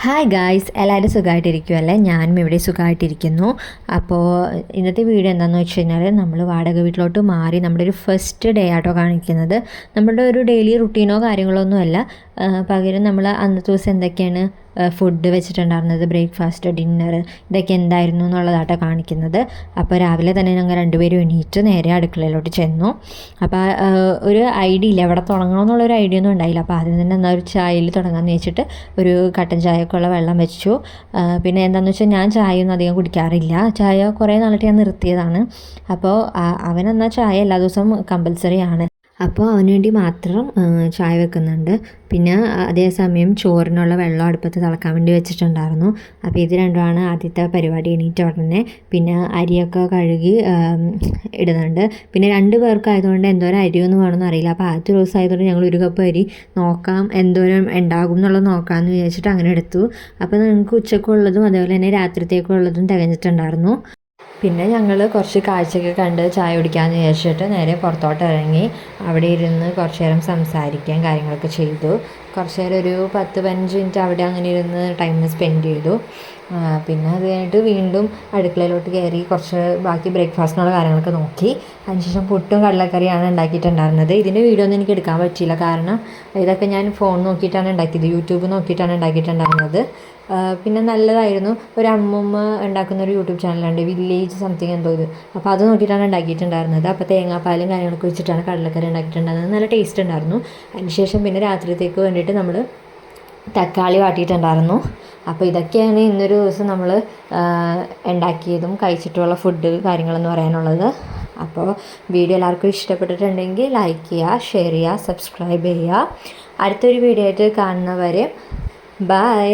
Hi guys, എല്ലാവരും സുഖമായിട്ടിരിക്കുമല്ലേ? ഞാനും ഇവിടെ സുഖമായിട്ടിരിക്കുന്നു. അപ്പോൾ ഇന്നത്തെ വീഡിയോ എന്താണെന്ന് വെച്ച് കഴിഞ്ഞാൽ നമ്മൾ വാടക വീട്ടിലോട്ട് മാറി നമ്മുടെ ഒരു ഫസ്റ്റ് ഡേ ആട്ടോ കാണിക്കുന്നത്. നമ്മുടെ ഒരു ഡെയിലി റുട്ടീനോ കാര്യങ്ങളോ ഒന്നുമല്ല, പകരം നമ്മൾ അന്നത്തെ ദിവസം എന്തൊക്കെയാണ് ഫുഡ് വെച്ചിട്ടുണ്ടായിരുന്നത്, ബ്രേക്ക്ഫാസ്റ്റ്, ഡിന്നർ, ഇതൊക്കെ എന്തായിരുന്നു എന്നുള്ളതാട്ടോ കാണിക്കുന്നത്. അപ്പോൾ രാവിലെ തന്നെ ഞങ്ങൾ രണ്ടുപേരും എണീറ്റ് നേരെ അടുക്കളയിലോട്ട് ചെന്നു. അപ്പോൾ ഒരു ഐഡിയ ഇല്ല, എവിടെ തുടങ്ങണമെന്നുള്ളൊരു ഐഡിയ ഒന്നും ഉണ്ടായില്ല. അപ്പോൾ ആദ്യം തന്നെ എന്നാൽ ഒരു ചായയിൽ തുടങ്ങാമെന്ന് വെച്ചിട്ട് ഒരു കട്ടൻ ചായക്കുള്ള വെള്ളം വെച്ചു. പിന്നെ എന്താണെന്ന് വെച്ചാൽ ഞാൻ ചായയൊന്നും അധികം കുടിക്കാറില്ല, ചായ കുറേ നാളായിട്ട് ഞാൻ നിർത്തിയതാണ്. അപ്പോൾ അവനെന്നാൽ ചായ എല്ലാ ദിവസവും കമ്പൽസറി ആണ്. അപ്പോൾ അവന് വേണ്ടി മാത്രം ചായ വെക്കുന്നുണ്ട്. പിന്നെ അതേസമയം ചോറിനുള്ള വെള്ളം അടുപ്പത്ത് തിളക്കാൻ വേണ്ടി വെച്ചിട്ടുണ്ടായിരുന്നു. അപ്പോൾ ഇത് രണ്ടുമാണ് ആദ്യത്തെ പരിപാടി. എണീറ്റ ഉടനെ പിന്നെ അരിയൊക്കെ കഴുകി ഇടുന്നുണ്ട്. പിന്നെ 2 പേർക്കായതുകൊണ്ട് എന്തോരം അരിയൊന്നും വേണമെന്ന് അറിയില്ല. അപ്പോൾ ആദ്യത്തെ ദിവസം ആയതുകൊണ്ട് ഞങ്ങൾ 1 കപ്പ് അരി നോക്കാം എന്തോരം ഉണ്ടാകും എന്നുള്ളത് നോക്കാമെന്ന് വിചാരിച്ചിട്ട് അങ്ങനെ എടുത്തു. അപ്പോൾ ഞങ്ങൾക്ക് ഉച്ചക്കുള്ളതും അതേപോലെ തന്നെ രാത്രിത്തേക്കുള്ളതും തികഞ്ഞിട്ടുണ്ടായിരുന്നു. പിന്നെ ഞങ്ങൾ കുറച്ച് കാഴ്ചയൊക്കെ കണ്ട് ചായ കുടിക്കാമെന്ന് വിചാരിച്ചിട്ട് നേരെ പുറത്തോട്ട് ഇറങ്ങി. അവിടെ ഇരുന്ന് കുറച്ച് നേരം സംസാരിക്കാൻ കാര്യങ്ങളൊക്കെ ചെയ്തു. കുറച്ച് നേരം ഒരു 10-15 മിനിറ്റ് അവിടെ അങ്ങനെ ഇരുന്ന് ടൈം സ്പെൻഡ് ചെയ്തു. പിന്നെ അത് കഴിഞ്ഞിട്ട് വീണ്ടും അടുക്കളയിലോട്ട് കയറി കുറച്ച് ബാക്കി ബ്രേക്ക്ഫാസ്റ്റിനുള്ള കാര്യങ്ങളൊക്കെ നോക്കി. അതിനുശേഷം പുട്ടും കടലക്കറിയാണ് ഉണ്ടാക്കിയിട്ടുണ്ടായിരുന്നത്. ഇതിൻ്റെ വീഡിയോ ഒന്നും എനിക്ക് എടുക്കാൻ പറ്റിയില്ല, കാരണം ഇതൊക്കെ ഞാൻ ഫോൺ നോക്കിയിട്ടാണ് ഉണ്ടാക്കിയത്, യൂട്യൂബ് നോക്കിയിട്ടാണ് ഉണ്ടാക്കിയിട്ടുണ്ടായിരുന്നത്. പിന്നെ നല്ലതായിരുന്നു. ഒരു അമ്മൂമ്മ ഉണ്ടാക്കുന്ന ഒരു യൂട്യൂബ് ചാനലുണ്ട്, വില്ലേജ് സംതിങ് എന്തോ ഇത്. അപ്പോൾ അത് നോക്കിയിട്ടാണ് ഉണ്ടാക്കിയിട്ടുണ്ടായിരുന്നത്. അപ്പോൾ തേങ്ങാപ്പാലും കാര്യങ്ങളൊക്കെ വെച്ചിട്ടാണ് കടലക്കറി ഉണ്ടാക്കിയിട്ടുണ്ടായിരുന്നത്. നല്ല ടേസ്റ്റ് ഉണ്ടായിരുന്നു. അതിനുശേഷം പിന്നെ രാത്രിത്തേക്ക് വേണ്ടിയിട്ട് നമ്മൾ തക്കാളി വാട്ടിയിട്ടുണ്ടായിരുന്നു. അപ്പോൾ ഇതൊക്കെയാണ് ഇന്നൊരു ദിവസം നമ്മൾ ഉണ്ടാക്കിയതും കഴിച്ചിട്ടുള്ള ഫുഡ് കാര്യങ്ങളെന്ന് പറയാനുള്ളത്. അപ്പോൾ വീഡിയോ എല്ലാവർക്കും ഇഷ്ടപ്പെട്ടിട്ടുണ്ടെങ്കിൽ ലൈക്ക് ചെയ്യുക, ഷെയർ ചെയ്യുക, സബ്സ്ക്രൈബ് ചെയ്യുക. അടുത്തൊരു വീഡിയോ ആയിട്ട് കാണുന്നവരെ ബൈ.